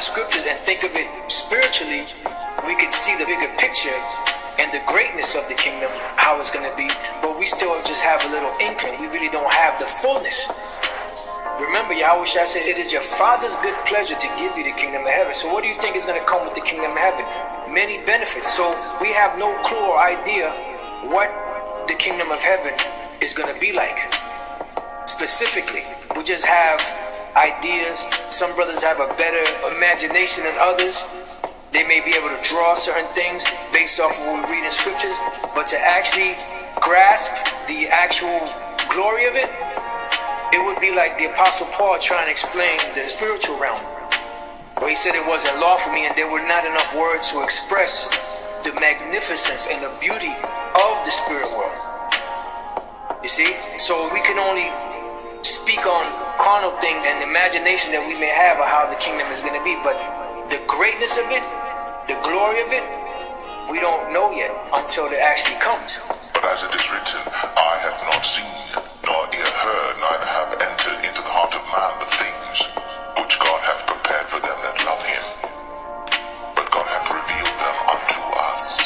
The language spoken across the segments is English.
the scriptures and think of it spiritually, we can see the bigger picture and the greatness of the kingdom, how it's going to be, but we still just have a little inkling. We really don't have the fullness. Remember, Yahawashi said, it is your Father's good pleasure to give you the kingdom of heaven. So what do you think is going to come with the kingdom of heaven? Many benefits. So we have no clue or idea what the kingdom of heaven is going to be like. Specifically, we just have ideas. Some brothers have a better imagination than others. They may be able to draw certain things based off of what we read in scriptures, but to actually grasp the actual glory of it, it would be like the Apostle Paul trying to explain the spiritual realm, where he said it wasn't law for me and there were not enough words to express the magnificence and the beauty of the spirit world. You see? So we can only speak on carnal things and imagination that we may have of how the kingdom is going to be, but the greatness of it, the glory of it, we don't know yet until it actually comes. But as it is written, eye hath not seen, nor ear heard, neither have entered into the heart of man the things which God hath prepared for them that love him. But God hath revealed them unto us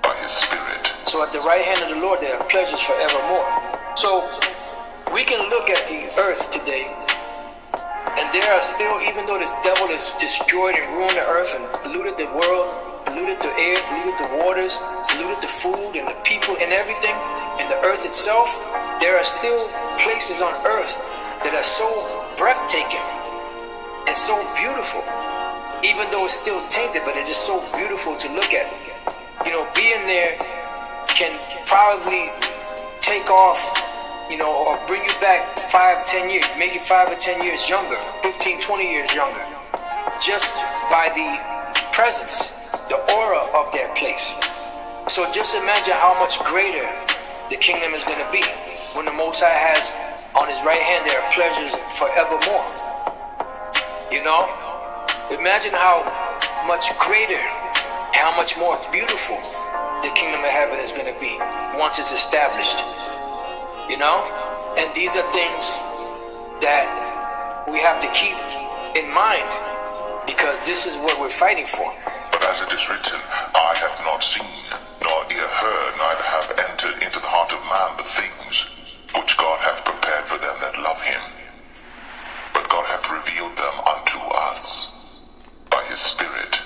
by his Spirit. So at the right hand of the Lord there are pleasures forevermore. So we can look at the earth today, and there are still, even though this devil has destroyed and ruined the earth and polluted the world, polluted the air, polluted the waters, polluted the food and the people and everything, and the earth itself, there are still places on earth that are so breathtaking and so beautiful, even though it's still tainted, but it's just so beautiful to look at. You know, being there can probably take off, you know, or bring you back 5-10 years, make you 5 or 10 years younger, 15-20 years younger, just by the presence, the aura of that place. So just imagine how much greater the kingdom is going to be when the Most High has on his right hand there are pleasures forevermore. You know, imagine how much greater and how much more beautiful the kingdom of heaven is going to be once it's established. You know, and these are things that we have to keep in mind, because this is what we're fighting for. But as it is written, eye hath not seen, nor ear heard, neither have entered into the heart of man the things which God hath prepared for them that love him. But God hath revealed them unto us by his Spirit.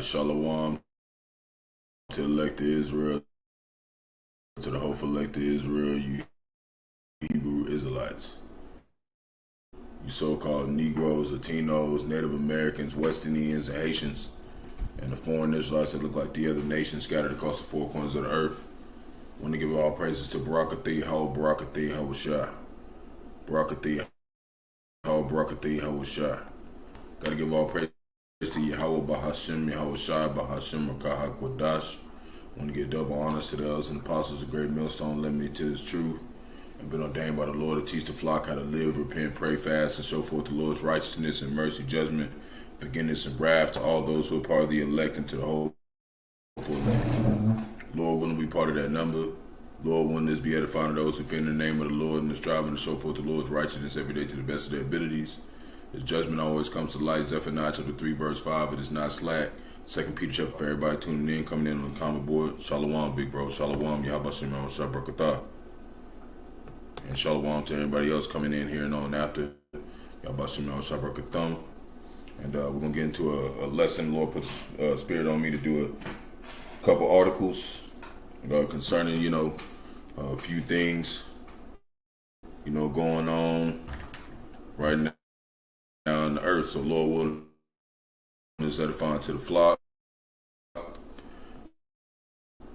Shalom to elect Israel, to the hopeful elect Israel, you Hebrew Israelites, you so-called Negroes, Latinos, Native Americans, West Indians, and Haitians, and the foreign Israelites that look like the other nations scattered across the four corners of the earth. I want to give all praises to Barak, Yahawashi. Barak, Yahawashi. Got to give all praise to Yahawah, Bahasham, Bahasham, Qadash. I want to give double honors to the elders and apostles of great millstone, led me to this truth, and been ordained by the Lord to teach the flock how to live, repent, pray, fast, and show forth the Lord's righteousness and mercy, judgment, forgiveness, and wrath to all those who are part of the elect and to the whole land. Lord, wouldn't we be part of that number? Lord, wouldn't this be edifying to those who fear in the name of the Lord and are striving to show forth the Lord's righteousness every day to the best of their abilities? His judgment always comes to light. Zephaniah chapter 3 verse 5. It is not slack. 2 Peter chapter, for everybody tuning in, coming in on the comment board. Shalom, big bro. Shalom, Yahawashi, Barak. And shalom to everybody else coming in here and on after. Yahawashi, Barak. And we're going to get into a lesson. The Lord puts spirit on me to do a couple articles concerning, a few things, going on right now on the earth. So Lord willing is edifying to the flock.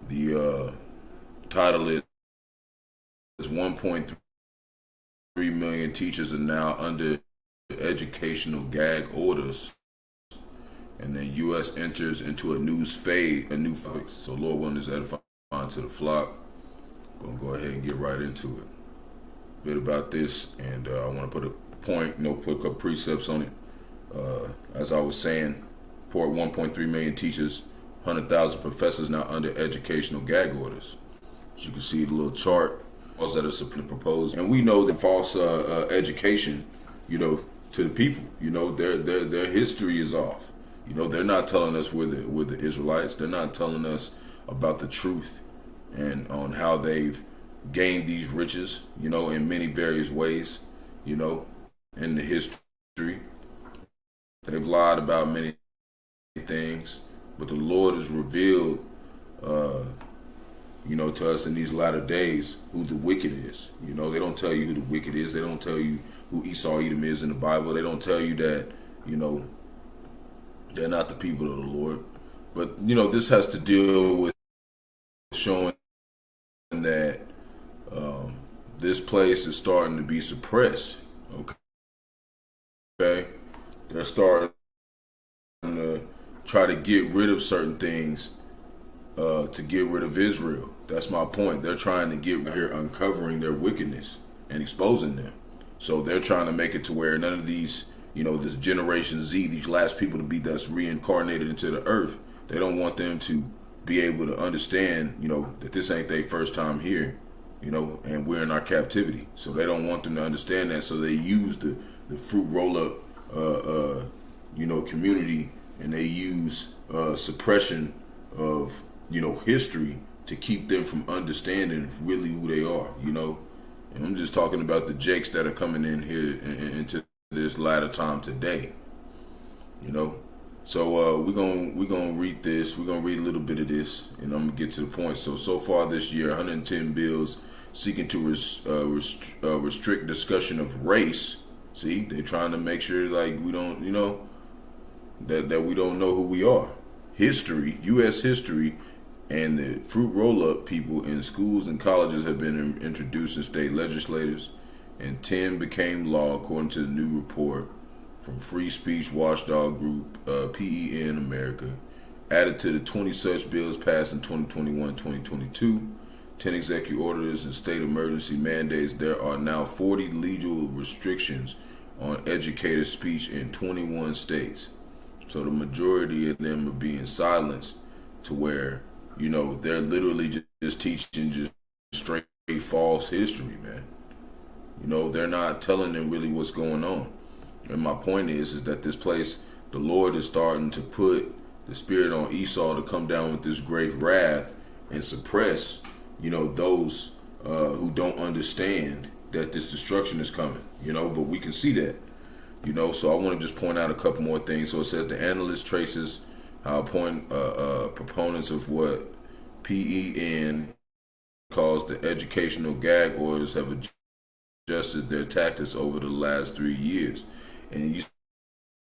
The title is 1.3 million teachers are now under educational gag orders, and then U.S. enters into a new phase. So Lord willing is edifying to the flock. Gonna go ahead and get right into it. A bit about this, and I want to put a point, put a couple precepts on it. As I was saying, 1.3 million teachers, 100,000 professors now under educational gag orders. So you can see the little chart that are proposed, and we know that false education, to the people, their history is off. They're not telling us we're the Israelites. They're not telling us about the truth and on how they've gained these riches, in many various ways, in the history. They've lied about many things, but the Lord has revealed, to us in these latter days who the wicked is. They don't tell you who the wicked is. They don't tell you who Esau Edom is in the Bible. They don't tell you that, they're not the people of the Lord. But, this has to deal with showing that this place is starting to be suppressed. Okay? They're starting to try to get rid of certain things to get rid of Israel. That's my point. They're trying to get here, uncovering their wickedness and exposing them. So they're trying to make it to where none of these, this Generation Z, these last people to be that's reincarnated into the earth, they don't want them to be able to understand, that this ain't their first time here, and we're in our captivity. So they don't want them to understand that. So they use the fruit roll-up, community, and they use suppression of, history to keep them from understanding really who they are, And I'm just talking about the jakes that are coming in here into this latter time today, So we're gonna read this. We're gonna read a little bit of this, and I'm gonna get to the point. So far this year, 110 bills seeking to restrict discussion of race. See, they're trying to make sure like we don't, that we don't know who we are. History, U.S. history, and the fruit roll-up people in schools and colleges have been introduced in state legislators, and 10 became law according to the new report from Free Speech Watchdog Group, PEN America. Added to the 20 such bills passed in 2021-2022, 10 executive orders and state emergency mandates, there are now 40 legal restrictions on educator speech in 21 states. So the majority of them are being silenced to where, they're literally just teaching just straight false history, man. They're not telling them really what's going on. And my point is that this place, the Lord is starting to put the spirit on Esau to come down with this great wrath and suppress, those who don't understand that this destruction is coming, but we can see that, so I want to just point out a couple more things. So it says the analyst traces how proponents of what PEN calls the educational gag orders have adjusted their tactics over the last 3 years. And you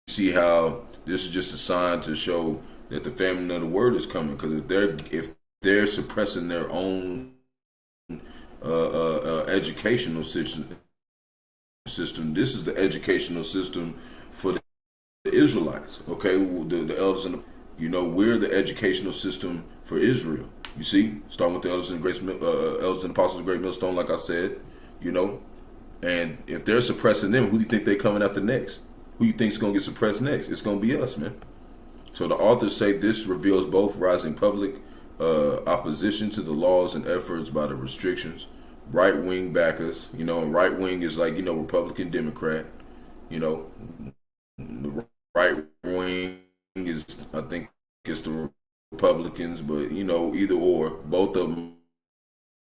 see how this is just a sign to show that the famine of the word is coming. Because if they're suppressing their own educational system, this is the educational system for the Israelites. Okay, the elders and we're the educational system for Israel. You see, starting with the elders and apostles of Great Millstone, like I said, And if they're suppressing them, who do you think they're coming after next? Who you think is going to get suppressed next? It's going to be us, man. So the authors say this reveals both rising public opposition to the laws and efforts by the restrictions, right-wing backers, and right-wing is like, Republican, Democrat, the right-wing is, I think it's the Republicans, but, either or, both of them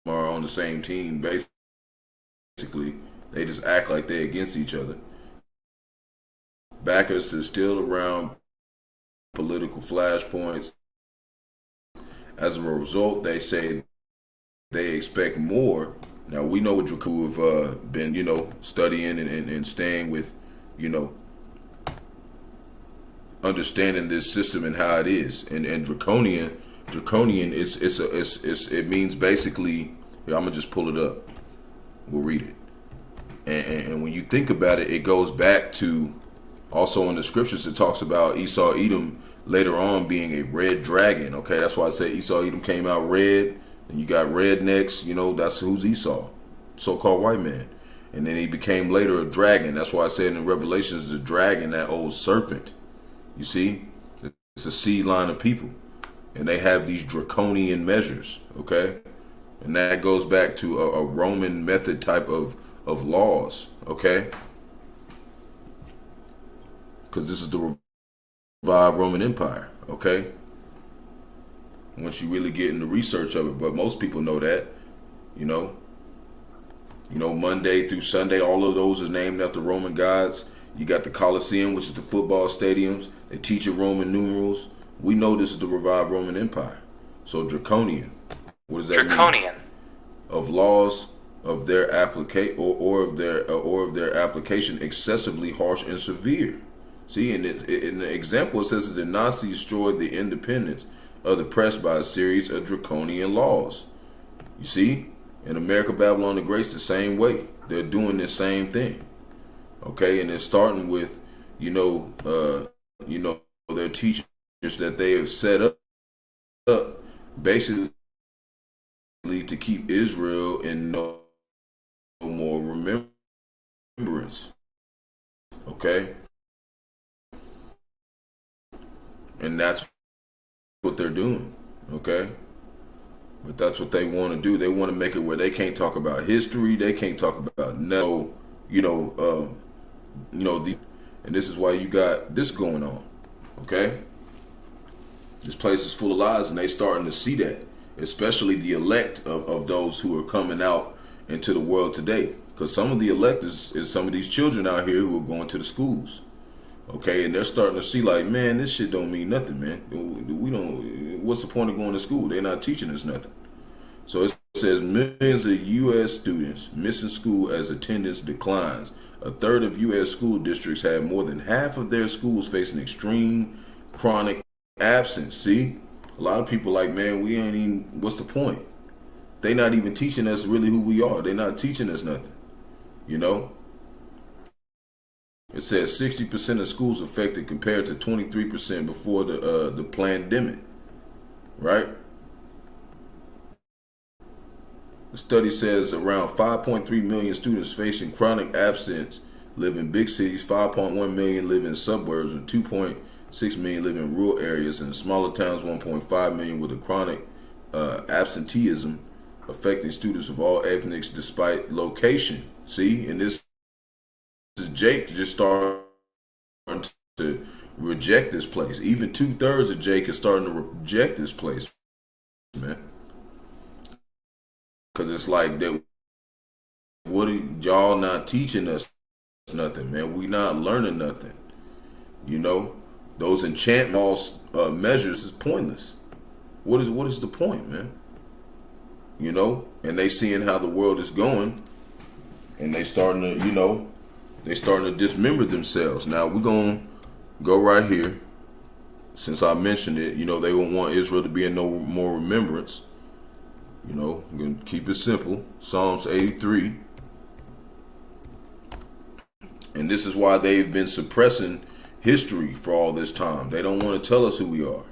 are on the same team, basically. They just act like they're against each other. Backers are still around political flashpoints. As a result, they say they expect more. Now we know what Dracu have been, studying and staying with, understanding this system and how it is. And Draconian, it means basically. Here, I'm gonna just pull it up. We'll read it. And when you think about it, it goes back to also in the scriptures. It talks about Esau Edom later on being a red dragon. Okay, that's why I say Esau Edom came out red. And you got rednecks, that's who's Esau, so-called white man. And then he became later a dragon. That's why I said in Revelations, the dragon, that old serpent. You see, it's a seed line of people. And they have these draconian measures, okay? And that goes back to a Roman method type of laws, okay? Because this is the revived Roman Empire, okay? Once you really get into research of it, but most people know that, Monday through Sunday, all of those is named after Roman gods. You got the Colosseum, which is the football stadiums. They teach you Roman numerals. We know this is the revived Roman Empire. So Draconian, what does that mean? Draconian of laws of their application or of their application excessively harsh and severe. See, in the example it says that the Nazis destroyed the independence of the press by a series of draconian laws. You see, in America, Babylon the Great's the same way. They're doing the same thing. Okay, and it's starting with, their teachers that they have set up basically to keep Israel in no more remembrance. Okay, and that's what they're doing, okay? But that's what they want to do. They want to make it where they can't talk about history. They can't talk about and this is why you got this going on, okay? This place is full of lies, and they starting to see that, especially the elect of those who are coming out into the world today. Because some of the elect is some of these children out here who are going to the schools. Okay, and they're starting to see like, man, this shit don't mean nothing, man. We don't. What's the point of going to school? They're not teaching us nothing. So it says millions of U.S. students missing school as attendance declines. A third of U.S. school districts have more than half of their schools facing extreme chronic absence. See, a lot of people like, man, we ain't even. What's the point? They not even teaching us really who we are. They're not teaching us nothing. It says 60% of schools affected compared to 23% before the pandemic, right? The study says around 5.3 million students facing chronic absence live in big cities, 5.1 million live in suburbs, and 2.6 million live in rural areas. In smaller towns, 1.5 million with a chronic absenteeism affecting students of all ethnics despite location. See, and this is Jake just starting to reject this place. Even 2/3 of Jake is starting to reject this place, man. Because it's like that. What are y'all not teaching us nothing, man? We not learning nothing. Those enchantment measures is pointless. What is the point, man? And they seeing how the world is going, and they starting to, they starting to dismember themselves. Now we're gonna go right here. Since I mentioned it, they won't want Israel to be in no more remembrance. I'm gonna keep it simple. Psalms 83. And this is why they've been suppressing history for all this time. They don't want to tell us who we are.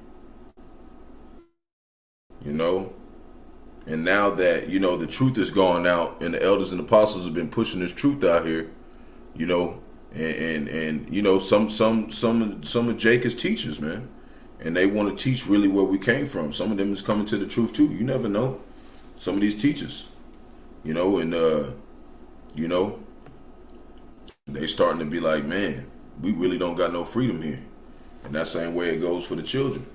And now that, the truth is gone out and the elders and apostles have been pushing this truth out here, some of Jake is teachers, man. And they want to teach really where we came from. Some of them is coming to the truth too. You never know. Some of these teachers, they starting to be like, man, we really don't got no freedom here. And that same way it goes for the children,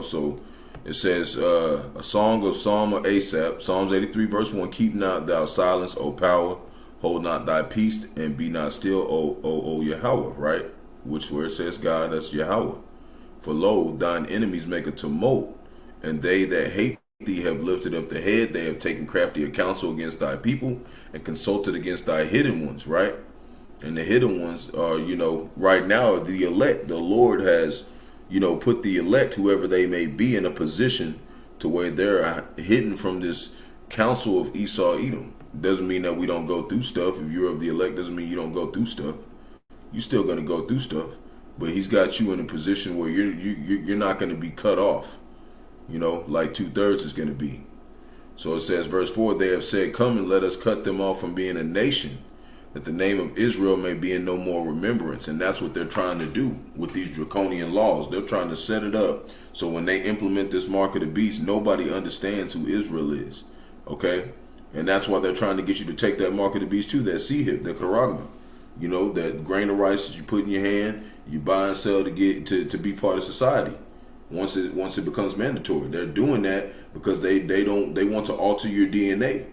So it says, a song of Psalm of Asaph, Psalms 83 verse 1, keep not thou silence, O power, hold not thy peace, and be not still, O Yahawah, right? Which where it says God, that's Yahawah. For lo, thine enemies make a tumult, and they that hate thee have lifted up the head. They have taken crafty counsel against thy people and consulted against thy hidden ones, right? And the hidden ones are, right now the elect. The Lord has, put the elect, whoever they may be, in a position to where they're hidden from this counsel of Esau, Edom. Doesn't mean that we don't go through stuff. If you're of the elect, doesn't mean you don't go through stuff. You're still going to go through stuff. But he's got you in a position where you're not going to be cut off, like 2/3 is going to be. So it says, verse 4, they have said, come and let us cut them off from being a nation, that the name of Israel may be in no more remembrance. And that's what they're trying to do with these draconian laws. They're trying to set it up so when they implement this mark of the beast, nobody understands who Israel is. Okay? And that's why they're trying to get you to take that mark of the beast too, that C-hip, that charagma. That grain of rice that you put in your hand, you buy and sell to get to be part of society. Once it becomes mandatory, they're doing that because they want to alter your DNA.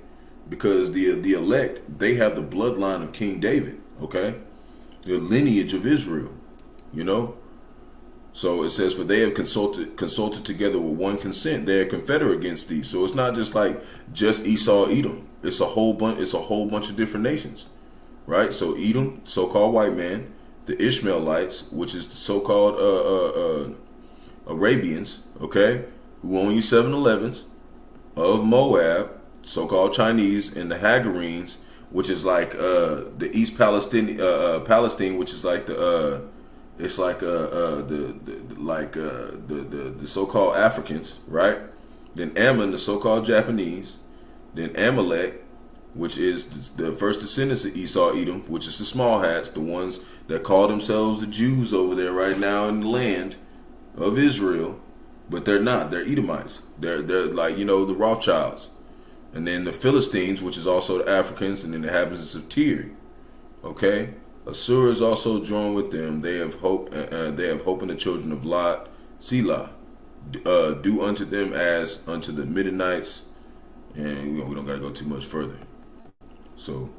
Because the elect, they have the bloodline of King David, okay? The lineage of Israel, So it says, for they have consulted together with one consent. They are confederate against thee. So it's not just like just Esau, Edom. It's a whole bunch of different nations, right? So Edom, so-called white man, the Ishmaelites, which is the so-called Arabians, okay, who own you 7-Elevens, of Moab, so-called Chinese, and the Hagarenes, which is like the East Palestine, which is like the so-called Africans, right? Then Ammon, the so-called Japanese. Then Amalek, which is the first descendants of Esau, Edom, which is the small hats, the ones that call themselves the Jews over there right now in the land of Israel, but they're not. They're Edomites. They're like the Rawchas. And then the Philistines, which is also the Africans, and then the inhabitants of Tyre. Okay, Assur is also joined with them. They have hope. They have hope in the children of Lot. Selah, do unto them as unto the Midianites, and we don't got to go too much further. So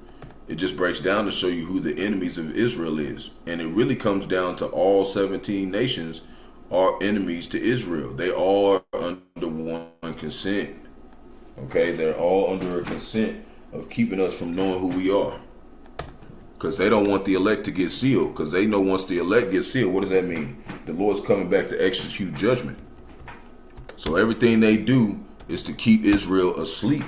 it just breaks down to show you who the enemies of Israel is, and it really comes down to all 17 nations are enemies to Israel. They all are under one consent. Okay, they're all under a consent of keeping us from knowing who we are. Because they don't want the elect to get sealed. Because they know once the elect gets sealed, what does that mean? The Lord's coming back to execute judgment. So everything they do is to keep Israel asleep.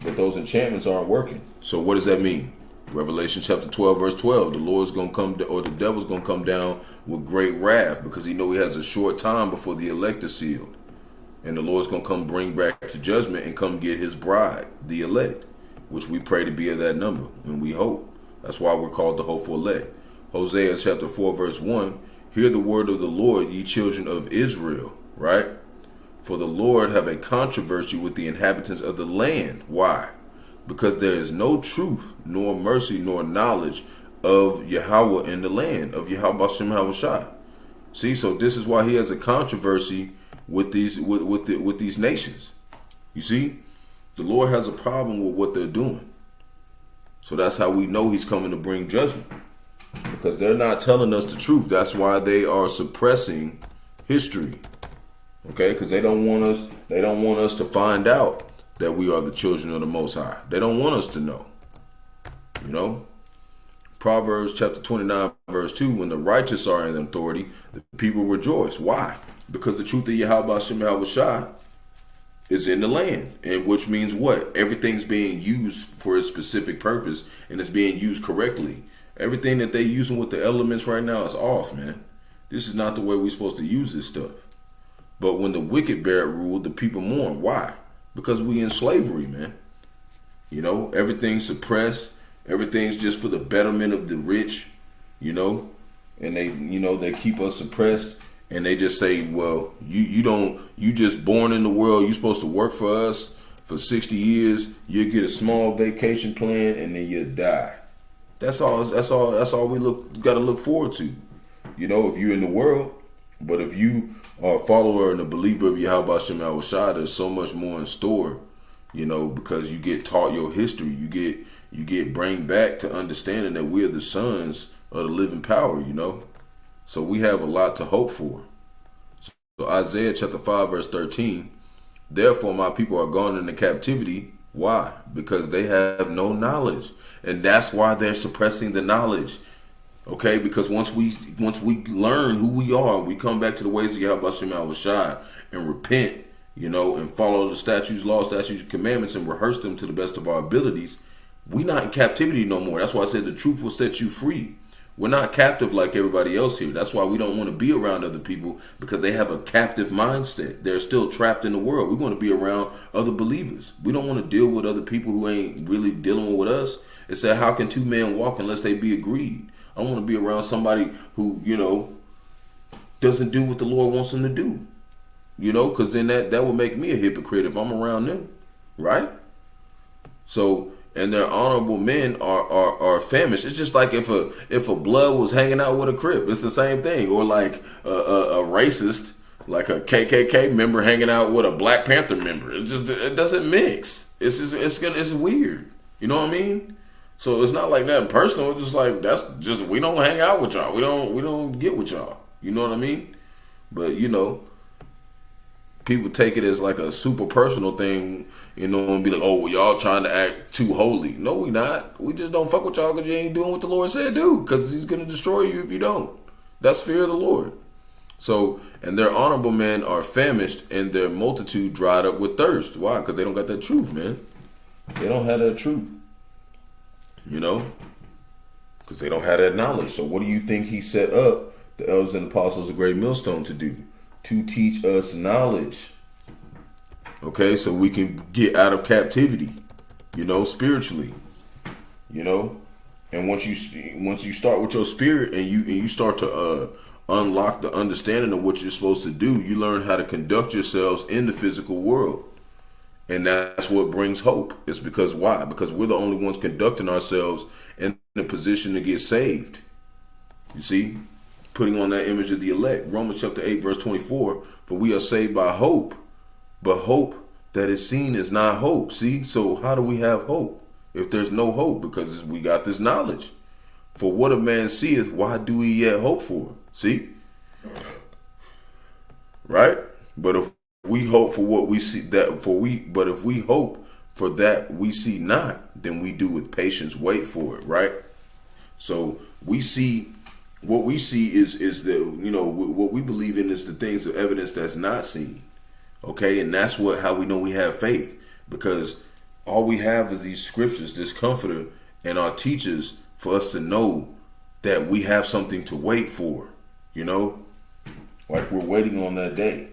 But those enchantments aren't working. So what does that mean? Revelation chapter 12, verse 12. The Lord's going to come, or the devil's going to come down with great wrath. Because he knows he has a short time before the elect is sealed. And the Lord's going to come bring back to judgment and come get his bride, the elect, which we pray to be of that number, and we hope. That's why we're called the hopeful elect. Hosea chapter 4, verse 1, hear the word of the Lord, ye children of Israel, right? For the Lord have a controversy with the inhabitants of the land. Why? Because there is no truth, nor mercy, nor knowledge of Yahawah in the land, of Yahawashi. See, so this is why he has a controversy with these nations. You see, the Lord has a problem with what they're doing. So that's how we know he's coming to bring judgment, because they're not telling us the truth. That's why they are suppressing history. Okay, because they don't want us to find out that we are the children of the Most High. They don't want us to know. Proverbs chapter 29, verse 2, when the righteous are in authority, the people rejoice. Why? Because the truth of Yahawashi is in the land, and which means what? Everything's being used for a specific purpose, and it's being used correctly. Everything that they're using with the elements right now is off, man. This is not the way we're supposed to use this stuff. But when the wicked bear ruled, the people mourn. Why? Because we in slavery, man. Everything's suppressed. Everything's just for the betterment of the rich, and they keep us suppressed. And they just say, well, you just born in the world. You're supposed to work for us for 60 years. You get a small vacation plan and then you die. That's all we got to look forward to. If you're in the world, but if you are a follower and a believer of Yahawashi, there's so much more in store, because you get taught your history. You get bring back to understanding that we're the sons of the living power, So we have a lot to hope for. So Isaiah chapter 5, verse 13, Therefore, my people are gone into captivity. Why? Because they have no knowledge. And that's why they're suppressing the knowledge. Okay, because once we learn who we are, we come back to the ways of Yahawashi and repent, and follow the statutes, laws, statutes, commandments, and rehearse them to the best of our abilities. We not in captivity no more. That's why I said the truth will set you free. We're not captive like everybody else here. That's why we don't want to be around other people, because they have a captive mindset. They're still trapped in the world. We want to be around other believers. We don't want to deal with other people who ain't really dealing with us. It said, how can two men walk unless they be agreed? I want to be around somebody who, doesn't do what the Lord wants them to do. Because then that would make me a hypocrite if I'm around them. Right? So, and their honorable men are famished. It's just like if a blood was hanging out with a Crip. It's the same thing. Or like a racist, like a KKK member hanging out with a Black Panther member. It doesn't mix. It's weird. You know what I mean? So it's not like nothing personal. It's just like we don't hang out with y'all. We don't get with y'all. You know what I mean? But people take it as like a super personal thing, and be like, oh, well, y'all trying to act too holy. No, we not. We just don't fuck with y'all because you ain't doing what the Lord said do, because he's going to destroy you if you don't. That's fear of the Lord. So, and their honorable men are famished, and their multitude dried up with thirst. Why? Because they don't got that truth, man. They don't have that truth. Because they don't have that knowledge. So what do you think he set up the elders and apostles of Great Millstone to do? To teach us knowledge. Okay, so we can get out of captivity, spiritually. And once you start with your spirit and you start to unlock the understanding of what you're supposed to do, you learn how to conduct yourselves in the physical world. And that's what brings hope. It's because why? Because we're the only ones conducting ourselves in a position to get saved. You see? Putting on that image of the elect. Romans chapter 8, verse 24. For we are saved by hope. But hope that is seen is not hope. See? So how do we have hope if there's no hope? Because we got this knowledge. For what a man seeth, why do we yet hope for? See? Right? But if we hope for what we see, but if we hope for that we see not, then we do with patience wait for it, right? So what we see is the what we believe in is the things of evidence that's not seen. Okay, and that's how we know we have faith, because all we have is these scriptures, this comforter, and our teachers for us to know that we have something to wait for. Like we're waiting on that day.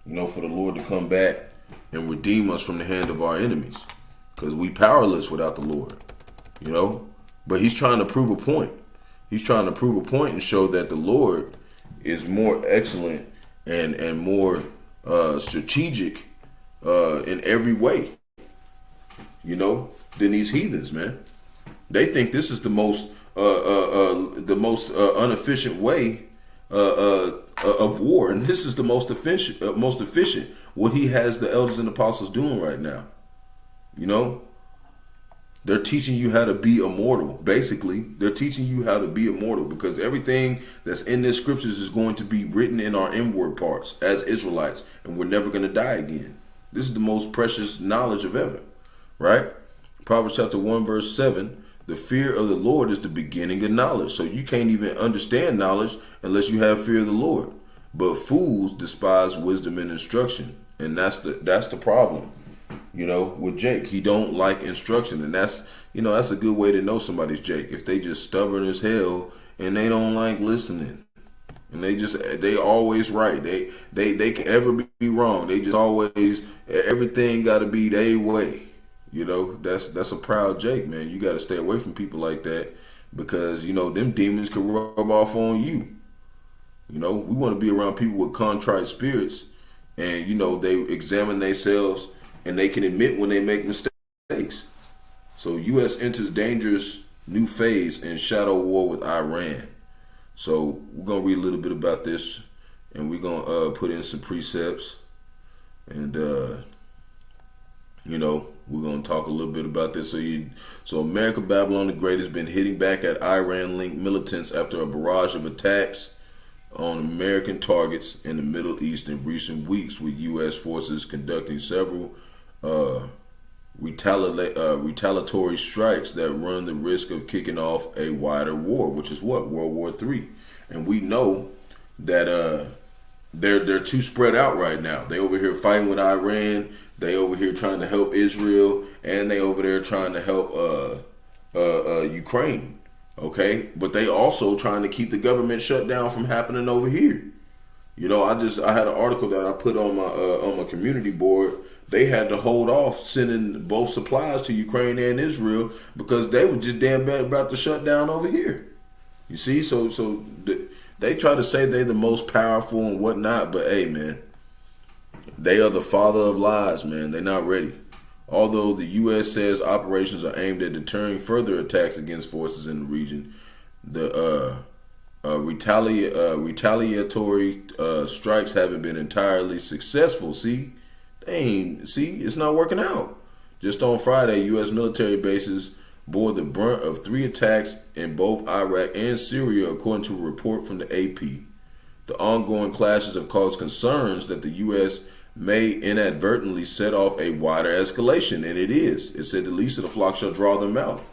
For the Lord to come back and redeem us from the hand of our enemies, because we powerless without the Lord, but he's trying to prove a point. He's trying to prove a point and show that the Lord is more excellent and more strategic in every way, than these heathens, man. They think this is the most inefficient way of war, and this is the most efficient. What he has the elders and apostles doing right now, they're teaching you how to be immortal. Basically, they're teaching you how to be immortal, because everything that's in the scriptures is going to be written in our inward parts as Israelites, and we're never going to die again. This is the most precious knowledge of ever, right? Proverbs chapter 1 verse 7. The fear of the Lord is the beginning of knowledge. So you can't even understand knowledge unless you have fear of the Lord. But fools despise wisdom and instruction. And that's the problem, with Jake. He don't like instruction. And that's a good way to know somebody's Jake. If they just stubborn as hell and they don't like listening. And they always right. They can ever be wrong. They just always, everything got to be their way. That's a proud Jake, man. You got to stay away from people like that, because, them demons can rub off on you. We want to be around people with contrite spirits, and, they examine themselves and they can admit when they make mistakes. So U.S. enters dangerous new phase in shadow war with Iran. So we're going to read a little bit about this, and we're going to put in some precepts, and, we're going to talk a little bit about this. So America Babylon the Great has been hitting back at Iran-linked militants after a barrage of attacks on American targets in the Middle East in recent weeks, with U.S. forces conducting several retaliatory strikes that run the risk of kicking off a wider war, which is what? World War III. And we know that they're too spread out right now. They over here fighting with Iran. They over here trying to help Israel, and they over there trying to help Ukraine. Okay, but they also trying to keep the government shut down from happening over here. You know, I had an article that I put on my community board. They had to hold off sending both supplies to Ukraine and Israel because they were just damn bad about to shut down over here. You see, so they try to say they're the most powerful and whatnot, but hey, man, they are the father of lies, man. They're not ready. Although the U.S. says operations are aimed at deterring further attacks against forces in the region, the retaliatory strikes haven't been entirely successful. See, it's not working out. Just on Friday, U.S. military bases bore the brunt of 3 attacks in both Iraq and Syria, according to a report from the AP. The ongoing clashes have caused concerns that the U.S. may inadvertently set off a wider escalation, and it is. It said the least of the flock shall draw them out.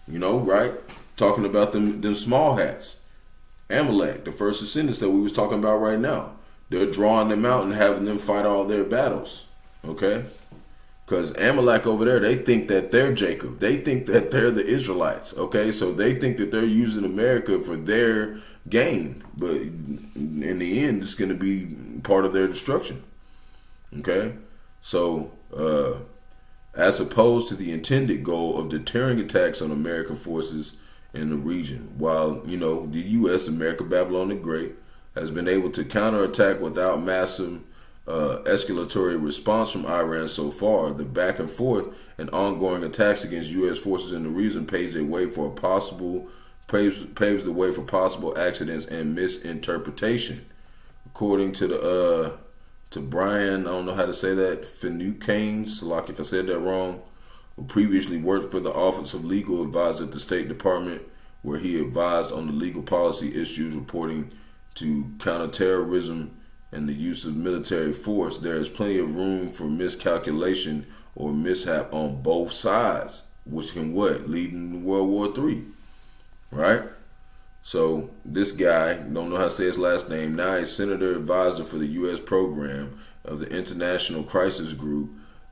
You know, right? Talking about them small hats. Amalek, the first descendants that we was talking about right now. They're drawing them out and having them fight all their battles. Okay? Because Amalek over there, they think that they're Jacob. They think that they're the Israelites. Okay? So they think that they're using America for their gain. But in the end, it's going to be part of their destruction. Okay, so as opposed to the intended goal of deterring attacks on American forces in the region, while, you know, the U.S., America, Babylon the Great, has been able to counterattack without massive escalatory response from Iran so far, the back and forth and ongoing attacks against U.S. forces in the region paves the way for possible accidents and misinterpretation, according to Brian, I don't know how to say that, Finucane, Salaki if I said that wrong, who previously worked for the Office of Legal Advisor at the State Department, where he advised on the legal policy issues reporting to counterterrorism and the use of military force. There is plenty of room for miscalculation or mishap on both sides, which can lead into World War III, right? So this guy, don't know how to say his last name, now a senator advisor for the U.S. program of the International Crisis Group,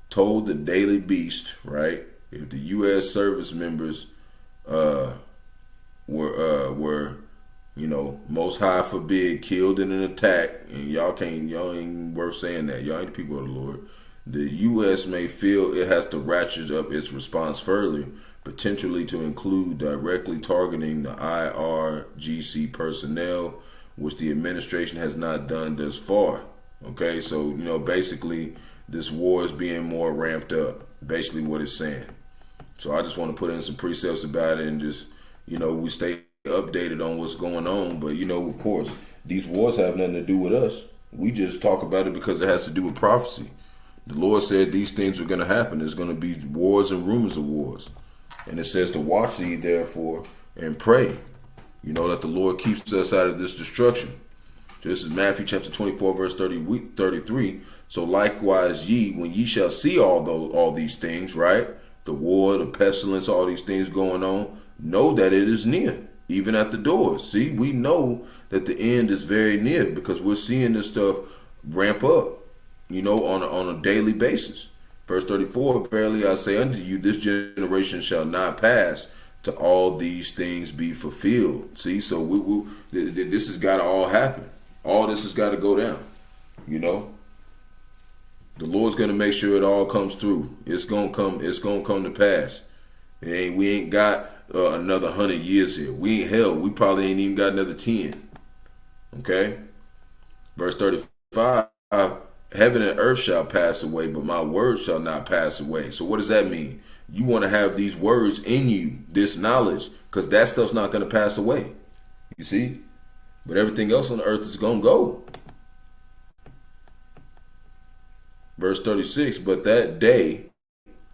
told the Daily Beast, right, if the U.S. service members were, you know, most high forbid, killed in an attack, and y'all ain't worth saying that. Y'all ain't the people of the Lord. The U.S. may feel it has to ratchet up its response further, potentially to include directly targeting the IRGC personnel, which the administration has not done thus far. Okay, so, you know, basically this war is being more ramped up, basically what it's saying. So I just want to put in some precepts about it and just, you know, we stay updated on what's going on. But, you know, of course, these wars have nothing to do with us. We just talk about it because it has to do with prophecy. The Lord said these things are going to happen. There's going to be wars and rumors of wars. And it says to watch ye therefore and pray, you know, that the Lord keeps us out of this destruction. This is Matthew chapter 24, verse 33. So likewise ye, when ye shall see all these things, right? The war, the pestilence, all these things going on, know that it is near, even at the doors. See, we know that the end is very near because we're seeing this stuff ramp up, you know, on a daily basis. Verse 34, verily I say unto you, this generation shall not pass till all these things be fulfilled. See, so this has got to all happen. All this has got to go down, you know. The Lord's going to make sure it all comes through. It's going to come. It's going to come to pass. We ain't got another 100 years here. We probably ain't even got another 10. Okay. Verse 35, heaven and earth shall pass away, but my word shall not pass away. So what does that mean? You want to have these words in you, this knowledge, because that stuff's not going to pass away. You see? But everything else on the earth is going to go. Verse 36, but that day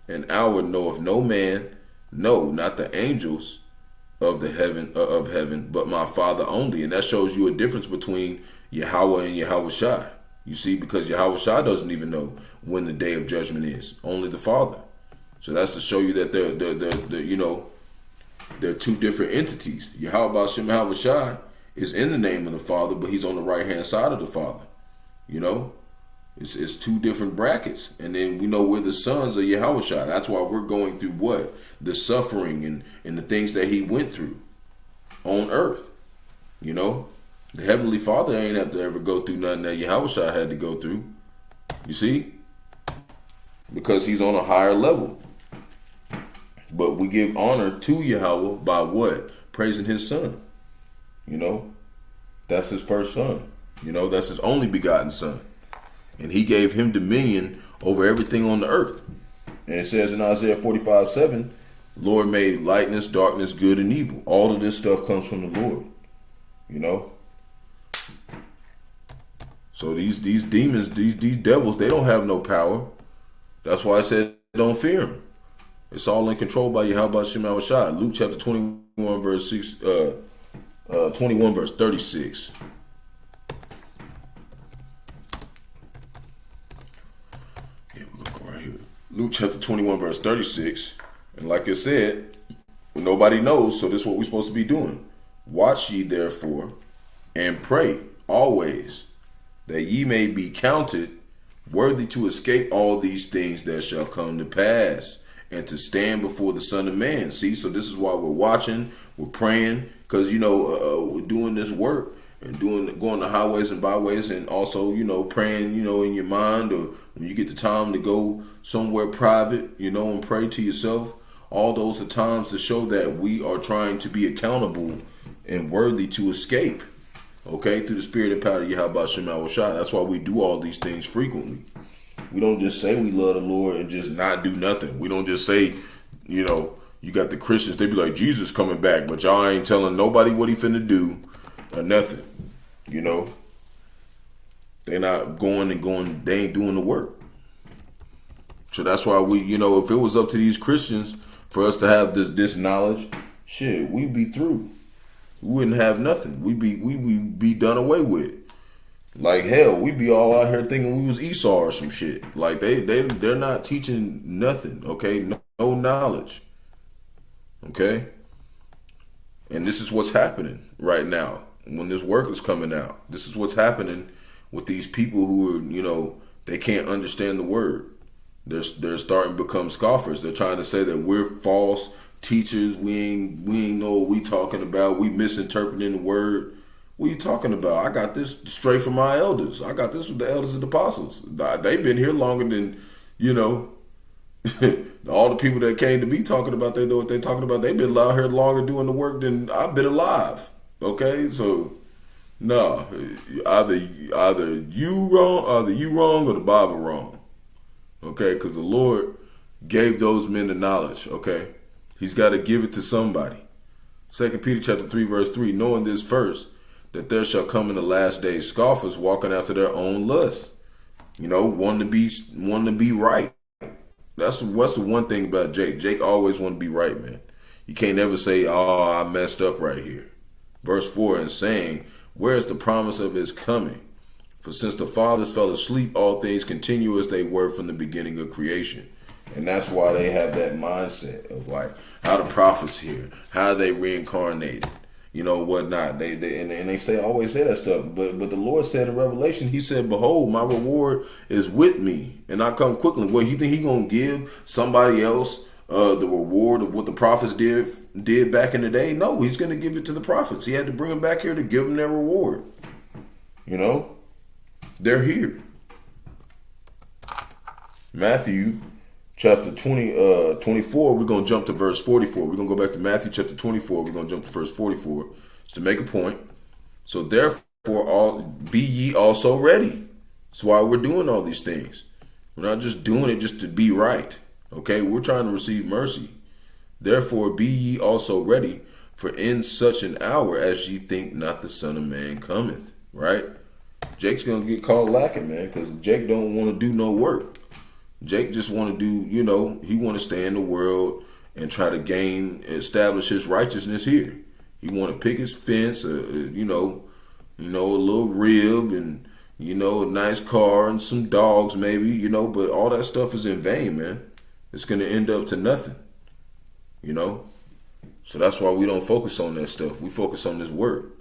and hour knoweth no man, no, not the angels, of heaven, but my Father only. And that shows you a difference between Yahawah and Yahawashi. You see, because Yahawashi doesn't even know when the day of judgment is. Only the Father. So that's to show you that they're two different entities. Bahasham Yahawashi is in the name of the Father, but he's on the right hand side of the Father. You know, it's two different brackets. And then we know we're the sons of Yahawashi. That's why we're going through what? The suffering and the things that he went through on earth. You know, the Heavenly Father ain't have to ever go through nothing that Yahawashi had to go through. You see? Because he's on a higher level. But we give honor to Yahawah by what? Praising his son. You know, that's his first son. You know, that's his only begotten son. And he gave him dominion over everything on the earth. And it says in Isaiah 45:7, Lord made lightness, darkness, good and evil. All of this stuff comes from the Lord. You know? So these demons, these devils, they don't have no power. That's why I said don't fear him. It's all in control by Bahasham Yahawashi. Luke chapter 21 verse 36. Yeah, we're gonna go right here. Luke chapter 21 verse 36. And like I said, nobody knows, so this is what we're supposed to be doing. Watch ye therefore and pray always, that ye may be counted worthy to escape all these things that shall come to pass, and to stand before the Son of Man. See, so this is why we're watching, we're praying, because we're doing this work and going to highways and byways, and also praying in your mind, or when you get the time to go somewhere private, and pray to yourself. All those are times to show that we are trying to be accountable and worthy to escape. Okay, through the spirit and power of Bahasham Yahawashi. That's why we do all these things frequently. We don't just say we love the Lord and just not do nothing. We don't just say, you got the Christians, they be like, Jesus coming back, but y'all ain't telling nobody what he finna do or nothing. They not going, they ain't doing the work. So that's why we, if it was up to these Christians for us to have this knowledge, shit, we'd be through. We wouldn't have nothing. We'd be done away with. Like hell, we'd be all out here thinking we was Esau or some shit. Like they're not teaching nothing, okay? No knowledge. Okay? And this is what's happening right now. When this work is coming out, this is what's happening with these people who are, they can't understand the word. They're starting to become scoffers. They're trying to say that we're false teachers. We ain't know what we talking about. We misinterpreting the word. What are you talking about? I got this straight from my elders. I got this from the elders and the apostles. They've been here longer than, all the people that came to me talking about, they know what they're talking about. They've been out here longer doing the work than I've been alive. Okay? So, no. Either you wrong or the Bible wrong. Okay? Because the Lord gave those men the knowledge. Okay? He's got to give it to somebody. 2 Peter chapter 3 verse 3, knowing this first, that there shall come in the last days scoffers walking after their own lusts, wanting to be right. That's the one thing about Jake. Jake always want to be right, man. You can't ever say, "Oh, I messed up right here." Verse 4, and saying, "Where is the promise of his coming? For since the fathers fell asleep, all things continue as they were from the beginning of creation." And that's why they have that mindset of like how the prophets here, how they reincarnated. Whatnot. They always say that stuff. But the Lord said in Revelation, he said, "Behold, my reward is with me, and I come quickly." Well, you think he gonna give somebody else the reward of what the prophets did back in the day? No, he's gonna give it to the prophets. He had to bring them back here to give them their reward. They're here. Matthew chapter 24, we're going to jump to verse 44. We're going to go back to Matthew chapter 24. We're going to jump to verse 44 just to make a point. So therefore, be ye also ready. That's why we're doing all these things. We're not just doing it just to be right. Okay, we're trying to receive mercy. Therefore, be ye also ready, for in such an hour as ye think not the Son of Man cometh. Right? Jake's going to get caught lacking, man, because Jake don't want to do no work. Jake just want to do, he want to stay in the world and try to establish his righteousness here. He want to pick his fence, you know, a little rib and, you know, a nice car and some dogs maybe, you know, but all that stuff is in vain, man. It's going to end up to nothing, you know. So that's why we don't focus on that stuff. We focus on this word.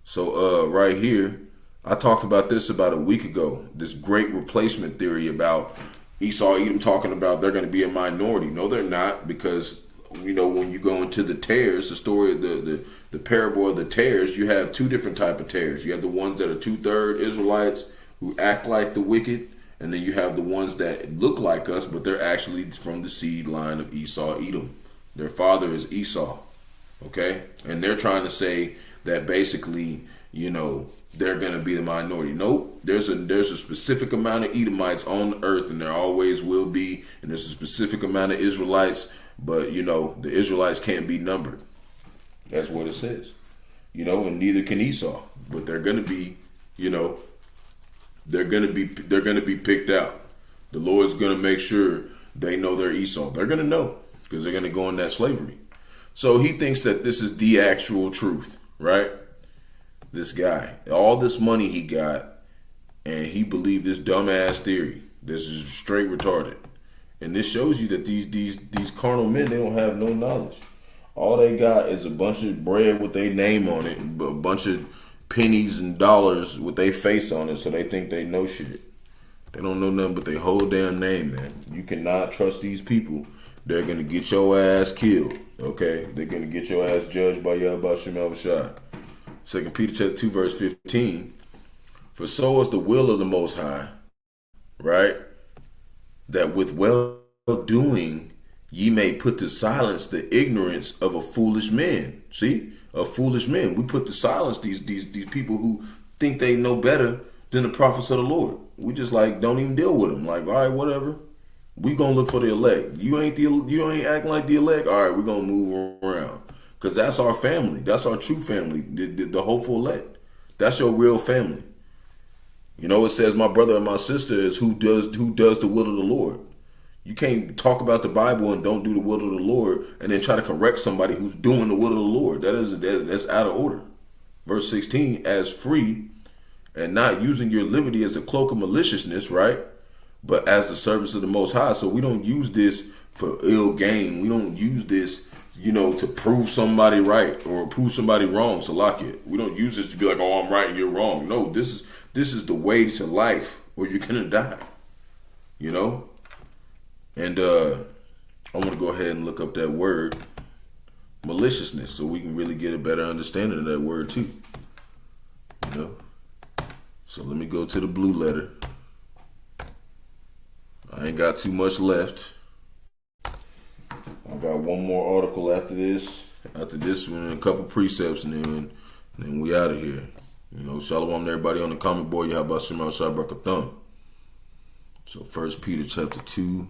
So right here, I talked about this about a week ago, this great replacement theory about Esau, Edom talking about they're going to be a minority. No, they're not, because, you know, when you go into the tares, the story of the parable of the tares, you have two different type of tares. You have the ones that are 2/3 Israelites who act like the wicked, and then you have the ones that look like us, but they're actually from the seed line of Esau, Edom. Their father is Esau, okay? And they're trying to say that basically, you know, they're going to be the minority. Nope. There's a specific amount of Edomites on the earth, and there always will be. And there's a specific amount of Israelites, but, you know, the Israelites can't be numbered. That's what it says. You know, and neither can Esau. But they're going to be, you know, they're going to be picked out. The Lord's going to make sure they know they're Esau. They're going to know, because they're going to go in that slavery. So he thinks that this is the actual truth, right? This guy, all this money he got, and he believed this dumbass theory. This is straight retarded. And this shows you that these carnal men, they don't have no knowledge. All they got is a bunch of bread with their name on it, a bunch of pennies and dollars with their face on it, so they think they know shit. They don't know nothing but their whole damn name, man. You cannot trust these people. They're going to get your ass killed, okay? They're going to get your ass judged by Yahawashi. 2 Peter chapter 2 verse 15. For so is the will of the Most High, right? That with well doing ye may put to silence the ignorance of a foolish man. See? Of foolish men. We put to silence these people who think they know better than the prophets of the Lord. We just like don't even deal with them. Like, all right, whatever. We gonna look for the elect. You ain't acting like the elect. All right, we gonna move around. Because that's our family. That's our true family. The hopeful elect. That's your real family. You know, it says my brother and my sister is who does the will of the Lord. You can't talk about the Bible and don't do the will of the Lord and then try to correct somebody who's doing the will of the Lord. That's out of order. Verse 16, as free and not using your liberty as a cloak of maliciousness, right? But as the servants of the Most High. So we don't use this for ill gain. We don't use this, you know, to prove somebody right or prove somebody wrong. Salakia. We don't use this to be like, oh, I'm right and you're wrong. No, this is the way to life, or you're gonna die. You know? And I want to go ahead and look up that word, maliciousness, so we can really get a better understanding of that word too. You know? So let me go to the blue letter. I ain't got too much left. I got one more article after this. After this one, and a couple precepts, and then we out of here. You know, shalom to everybody on the comment board. Yahabashim Barak Atham. So 1 Peter chapter 2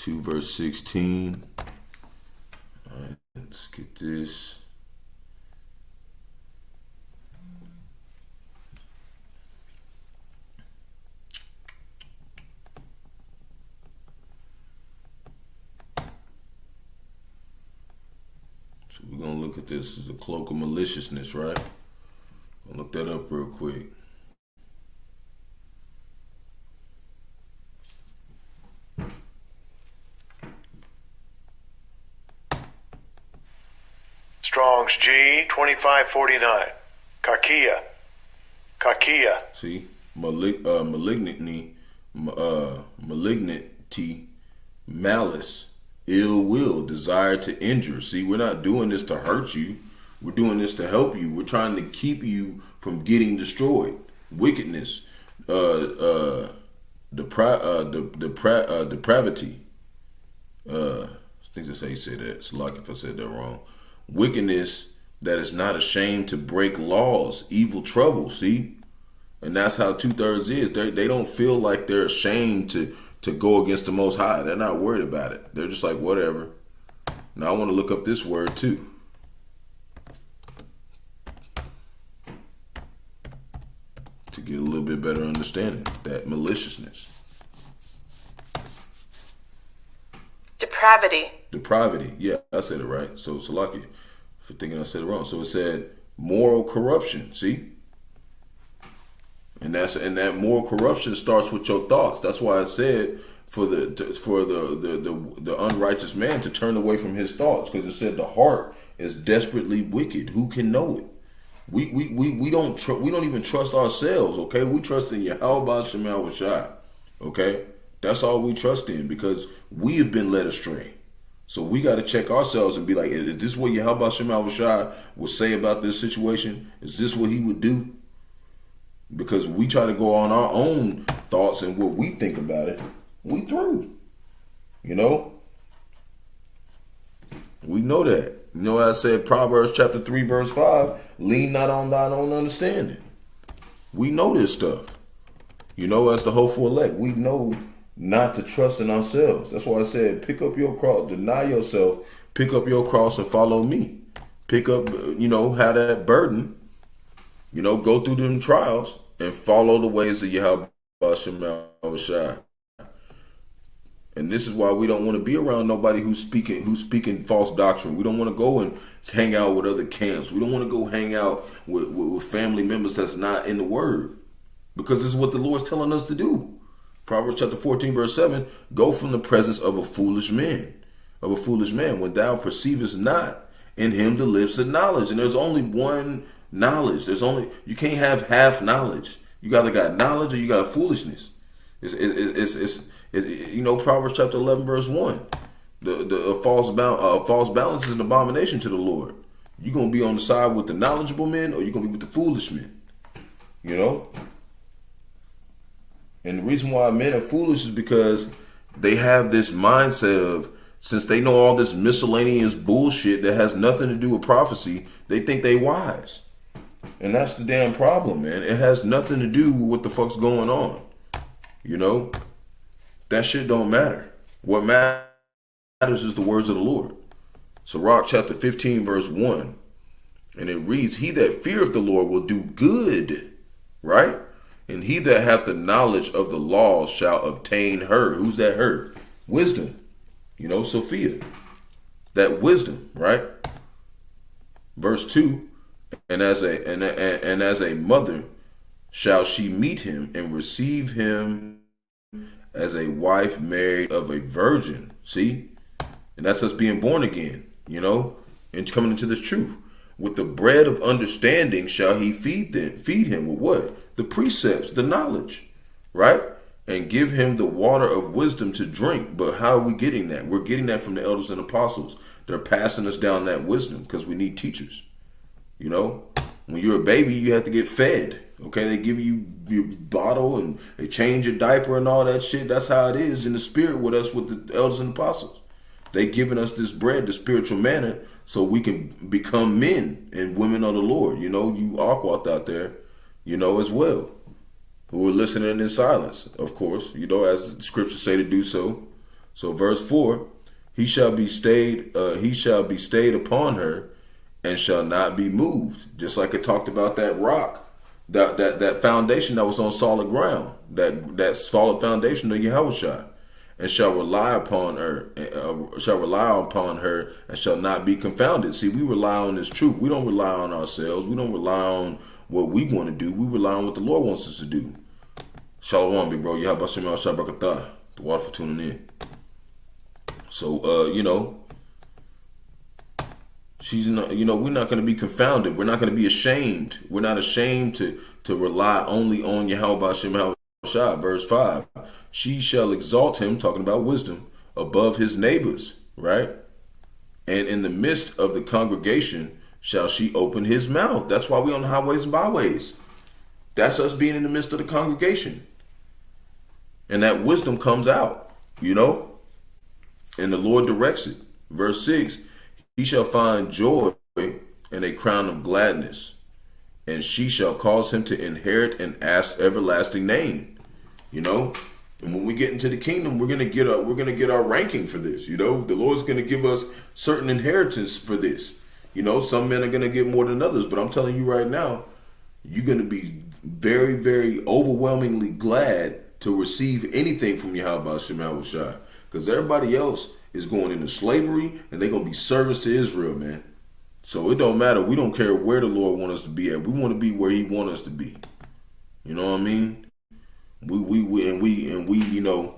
verse 16. All right, let's get this. So we're going to look at this as a cloak of maliciousness, right? I'll look that up real quick. Strong's G 2549. Kakia. See, malignity, malice, ill will, desire to injure. See, we're not doing this to hurt you. We're doing this to help you. We're trying to keep you from getting destroyed. Wickedness, depravity. I think that's how you say that. It's like if I said that wrong. Wickedness that is not ashamed to break laws, evil trouble. See, and that's how 2/3 is. They don't feel like they're ashamed to go against the Most High. They're not worried about it. They're just like, whatever. Now I want to look up this word too. To get a little bit better understanding. That maliciousness. Depravity. Depravity. Yeah, I said it right. So Salaki, for thinking I said it wrong. So it said moral corruption. See? And that moral corruption starts with your thoughts. That's why I said for the unrighteous man to turn away from his thoughts, because it said the heart is desperately wicked. Who can know it? We don't even trust ourselves. Okay, we trust in Yahawashi. Okay, that's all we trust in, because we have been led astray. So we got to check ourselves and be like, is this what Yahawashi would say about this situation? Is this what he would do? Because we try to go on our own thoughts and what we think about it, we through. You know? We know that. You know, I said Proverbs chapter 3, verse 5, lean not on thine own understanding. We know this stuff. You know, as the hopeful elect, we know not to trust in ourselves. That's why I said, pick up your cross, deny yourself, pick up your cross and follow me. Pick up, have that burden, go through them trials and follow the ways of Yahawashi. And this is why we don't want to be around nobody who's speaking false doctrine. We don't want to go and hang out with other camps. We don't want to go hang out with family members that's not in the word, because this is what the Lord's telling us to do. Proverbs chapter 14, verse 7, go from the presence of a foolish man, when thou perceivest not in him the lips of knowledge. And there's only one knowledge. You can't have half knowledge. You either got knowledge or you got foolishness. Proverbs chapter 11, verse 1, the false balance is an abomination to the Lord. You're going to be on the side with the knowledgeable men, or you're going to be with the foolish men. And the reason why men are foolish is because they have this mindset of, since they know all this miscellaneous bullshit that has nothing to do with prophecy, they think they wise. And that's the damn problem, man. It has nothing to do with what the fuck's going on. That shit don't matter. What matters is the words of the Lord. So Rawchaa chapter 15, verse 1. And it reads, he that feareth the Lord will do good, right? And he that hath the knowledge of the law shall obtain her. Who's that her? Wisdom. Sophia. That wisdom, right? Verse 2. And as a mother shall she meet him and receive him as a wife married of a virgin. See? And that's us being born again, and coming into this truth. With the bread of understanding shall he feed him with what? The precepts, the knowledge, right? And give him the water of wisdom to drink. But how are we getting that? We're getting that from the elders and apostles. They're passing us down that wisdom because we need teachers. When you're a baby, you have to get fed. Okay, they give you your bottle and they change your diaper and all that shit. That's how it is in the spirit with us, with the elders and apostles. They giving us this bread, the spiritual manna, so we can become men and women of the Lord. You Aquat out there, as well, who are listening in silence, of course, as the scriptures say to do so. So verse 4, he shall be stayed upon her and shall not be moved. Just like it talked about that rock, that foundation that was on solid ground, that solid foundation of Yahawashi, and shall rely upon her, and shall not be confounded. See, we rely on this truth. We don't rely on ourselves. We don't rely on what we want to do. We rely on what the Lord wants us to do. Shalom, big bro. Yahawashi, Shabrakatah. The water for tuning in. So, she's not, we're not going to be confounded. We're not going to be ashamed. We're not ashamed to rely only on Yahawashi. Verse 5, she shall exalt him, talking about wisdom, above his neighbors, right? And in the midst of the congregation shall she open his mouth. That's why we on the highways and byways. That's us being in the midst of the congregation. And that wisdom comes out, and the Lord directs it. Verse 6, he shall find joy and a crown of gladness, and she shall cause him to inherit an everlasting name. And when we get into the kingdom, we're gonna get our ranking for this. The Lord's gonna give us certain inheritance for this. Some men are gonna get more than others, but I'm telling you right now, you're gonna be very, very overwhelmingly glad to receive anything from Yahawashi, because everybody else is going into slavery, and they're going to be service to Israel, man. So it don't matter. We don't care where the Lord wants us to be at. We want to be where He wants us to be. You know what I mean? We you know,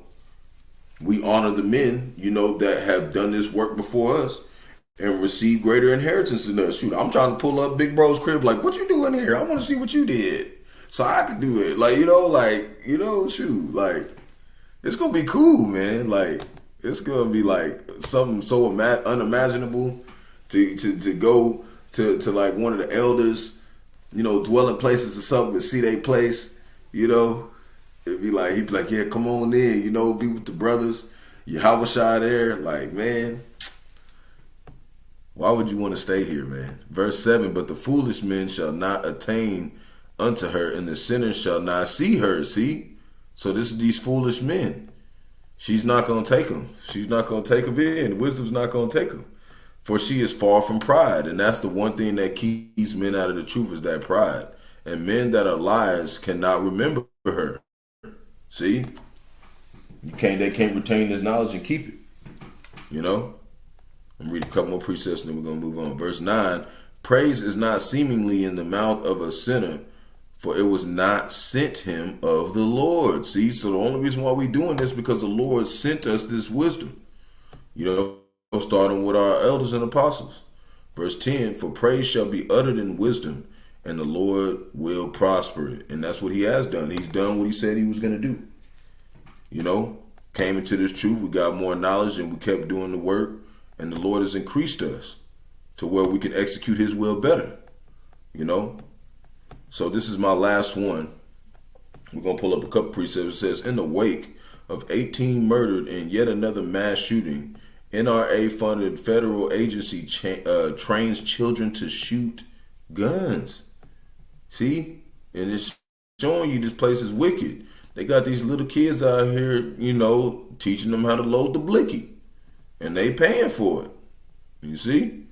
we honor the men, you know, that have done this work before us and received greater inheritance than us. Shoot, I'm trying to pull up Big Bro's crib. Like, what you doing here? I want to see what you did, so I could do it. Like, shoot, like, it's gonna be cool, man. Like, it's gonna be like something so unimaginable to go to like one of the elders, you know, dwelling places or something, to see their place, you know. He'd be like, yeah, come on in, you know, be with the brothers. Yahawashi there, like, man, why would you want to stay here, man? Verse 7, but the foolish men shall not attain unto her, and the sinners shall not see her. See? So this is these foolish men. She's not going to take them. She's not going to take them in. Wisdom's not going to take them. For she is far from pride. And that's the one thing that keeps men out of the truth, is that pride. And men that are liars cannot remember her. See? They can't retain this knowledge and keep it. You know? I'm reading a couple more precepts and then we're going to move on. Verse 9, praise is not seemingly in the mouth of a sinner, for it was not sent him of the Lord. See? So the only reason why we're doing this is because the Lord sent us this wisdom. You know, starting with our elders and apostles. Verse 10, for praise shall be uttered in wisdom, and the Lord will prosper it. And that's what He has done. He's done what He said He was going to do. You know, came into this truth. We got more knowledge and we kept doing the work. And the Lord has increased us to where we can execute His will better. You know. So this is my last one. We're going to pull up a couple precepts. It says, in the wake of 18 murdered in yet another mass shooting, NRA-funded federal agency trains children to shoot guns. See? And it's showing you this place is wicked. They got these little kids out here, you know, teaching them how to load the blicky. And they paying for it. You see?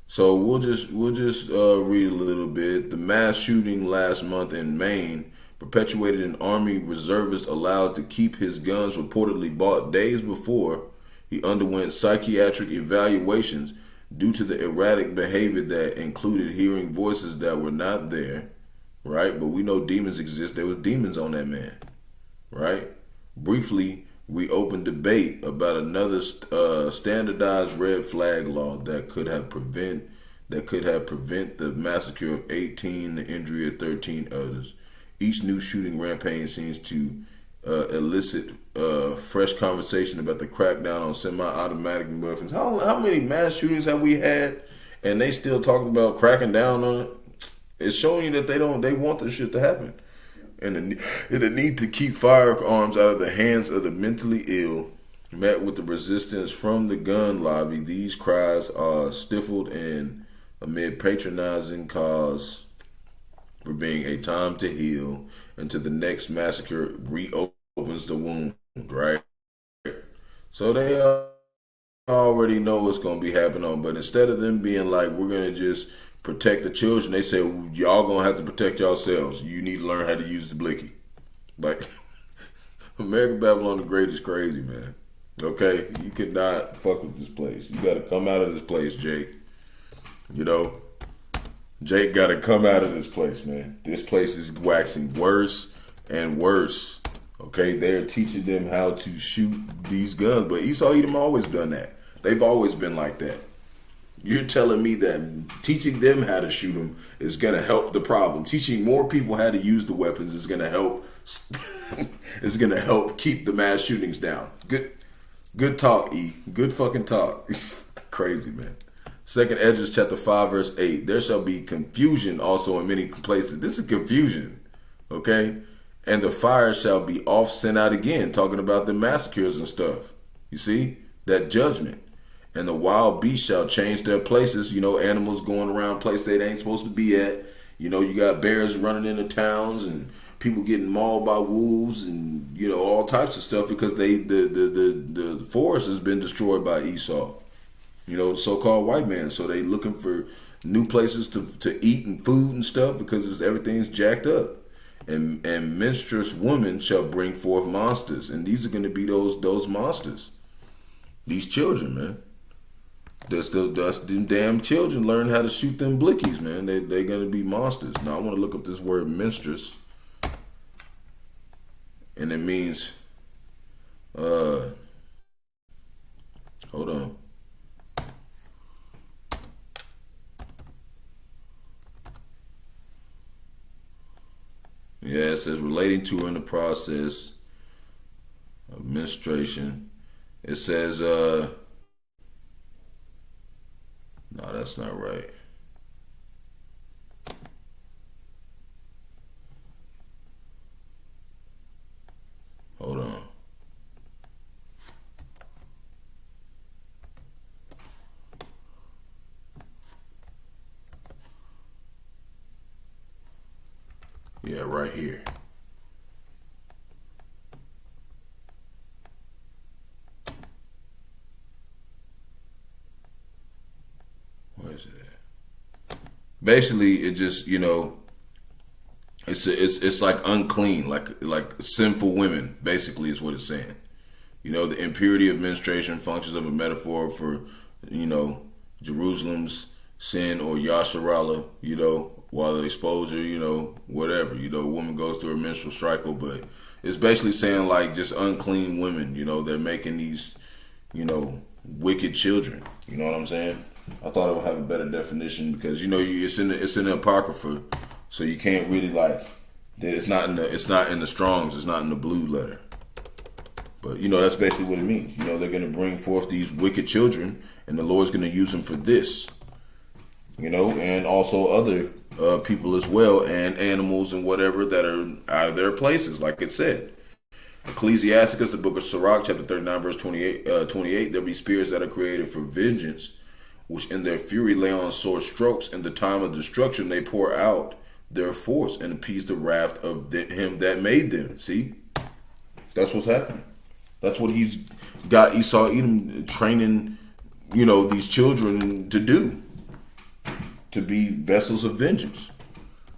So we'll just read a little bit. The mass shooting last month in Maine perpetuated an Army reservist allowed to keep his guns, reportedly bought days before he underwent psychiatric evaluations due to the erratic behavior that included hearing voices that were not there, right? But we know demons exist. There was demons on that man, right? Briefly, we opened debate about another standardized red flag law that could have prevent the massacre of 18, the injury of 13 others. Each new shooting rampage seems to elicit fresh conversation about the crackdown on semi-automatic weapons. How many mass shootings have we had, and they still talking about cracking down on it? It's showing you that they want this shit to happen. And the need to keep firearms out of the hands of the mentally ill met with the resistance from the gun lobby. These cries are stifled and amid patronizing cause for being a time to heal until the next massacre reopens the wound, right? So they already know what's going to be happening, but instead of them being like, we're going to just protect the children, they say, well, y'all gonna have to protect yourselves. You need to learn how to use the blicky. Like, American Babylon the Great is crazy, man. Okay? You cannot fuck with this place. You gotta come out of this place, Jake. You know? Jake gotta come out of this place, man. This place is waxing worse and worse. Okay? They're teaching them how to shoot these guns. But Esau Edom always done that. They've always been like that. You're telling me that teaching them how to shoot them is going to help the problem. Teaching more people how to use the weapons is going to help. Is going to help keep the mass shootings down. Good talk, E. Good fucking talk. Crazy, man. 2nd Esdras chapter 5 verse 8. There shall be confusion also in many places. This is confusion, okay? And the fire shall be oft sent out again. Talking about the massacres and stuff. You see that judgment. And the wild beasts shall change their places. You know, animals going around places they ain't supposed to be at. You know, you got bears running into towns and people getting mauled by wolves and, you know, all types of stuff because the forest has been destroyed by Esau. You know, the so-called white man. So they looking for new places to eat and food and stuff because everything's jacked up. And menstruous women shall bring forth monsters. And these are going to be those monsters. These children, man. That's them damn children learn how to shoot them blickies, man. They're gonna be monsters. Now I want to look up this word menstruous, and it means hold on. Yeah, it says relating to or in the process of menstruation. It says no, that's not right. Hold on. Yeah, right here. Where is it at? Basically, it just, it's like unclean, like sinful women. Basically, is what it's saying. The impurity of menstruation functions of a metaphor for, Jerusalem's sin or Yasharala, while the exposure, whatever, a woman goes through a menstrual cycle, but it's basically saying like just unclean women, they're making these, wicked children. You know what I'm saying? I thought it would have a better definition because it's in the Apocrypha, so you can't really it's not in the Strongs, it's not in the blue letter. But that's basically what it means. They're going to bring forth these wicked children, and the Lord's going to use them for this. And also other people as well, and animals and whatever that are out of their places, like it said. Ecclesiasticus, the book of Sirach, chapter 39, verse 28, there be spirits that are created for vengeance, which in their fury lay on sore strokes. In the time of destruction they pour out their force and appease the wrath of him that made them. See? That's what's happening. That's what he's got Esau Edom training, these children to do. To be vessels of vengeance.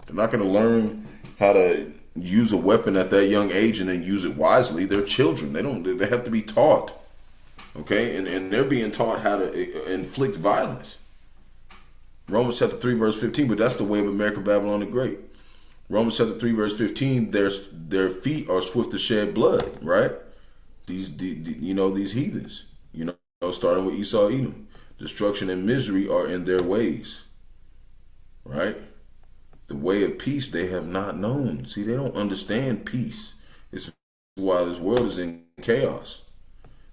They're not going to learn how to use a weapon at that young age and then use it wisely. They're children. They have to be taught. Okay? And they're being taught how to inflict violence. Romans chapter 3 verse 15, but that's the way of America, Babylon the Great. Romans chapter 3 verse 15, their feet are swift to shed blood, right? These heathens, starting with Esau Edom. Destruction and misery are in their ways. Right? The way of peace they have not known. See, they don't understand peace. It's why this world is in chaos.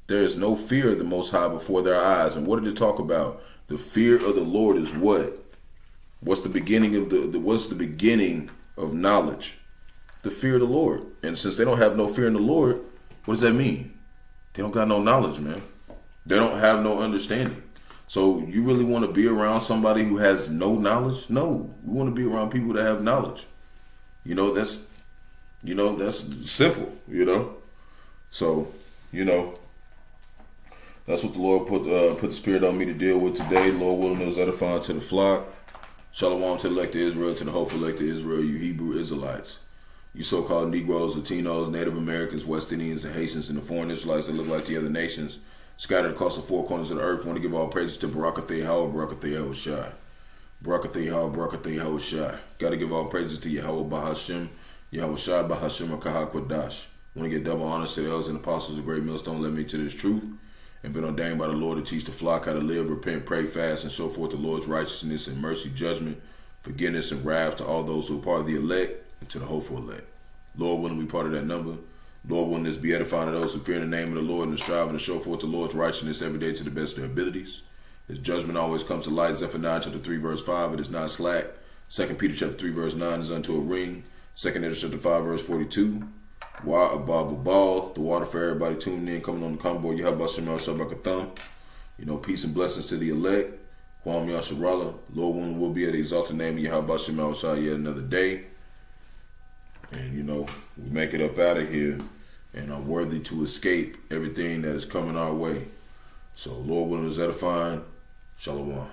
There is no fear of the Most High before their eyes. And what did it talk about? The fear of the Lord is what? What's the beginning of what's the beginning of knowledge? The fear of the Lord. And since they don't have no fear in the Lord, what does that mean? They don't got no knowledge, man. They don't have no understanding. So you really want to be around somebody who has no knowledge? No. We want to be around people that have knowledge. That's simple, So, that's what the Lord put the spirit on me to deal with today. Lord willing, it was edifying to the flock. Shalom to the elect of Israel, to the hopeful elect of Israel, you Hebrew Israelites. You so-called Negroes, Latinos, Native Americans, West Indians, and Haitians, and the foreign Israelites that look like the other nations, scattered across the four corners of the earth. I want to give all praises to Barak, Yahawah, Barak, Yahawashi. Barak, Yahawah, Barak, Yahawashi. Got to give all praises to Yahawah, Bahasham, Yahawashi, Bahasham, Qadash. I want to give double honors to the elders and apostles of great millstone led me to this truth and been ordained by the Lord to teach the flock how to live, repent, pray, fast, and show forth the Lord's righteousness and mercy, judgment, forgiveness, and wrath to all those who are part of the elect and to the hopeful elect. Lord willing, be part of that number. Lord willing, this be edifying to those who fear in the name of the Lord and striving to show forth the Lord's righteousness every day to the best of their abilities. His judgment always comes to light. Zephaniah chapter 3 verse 5, it is not slack. 2 Peter chapter 3 verse 9 is unto a ring. 2 Ezra chapter 5 verse 42. Why a ball, the water for everybody tuning in, coming on the combo. Yahawashi, Atham. Peace and blessings to the elect. Kwam Yasharala. Lord willing, will be at the exalted name of Yahawashi yet another day. And we make it up out of here and are worthy to escape everything that is coming our way. So Lord willing, is edifying. Shalom.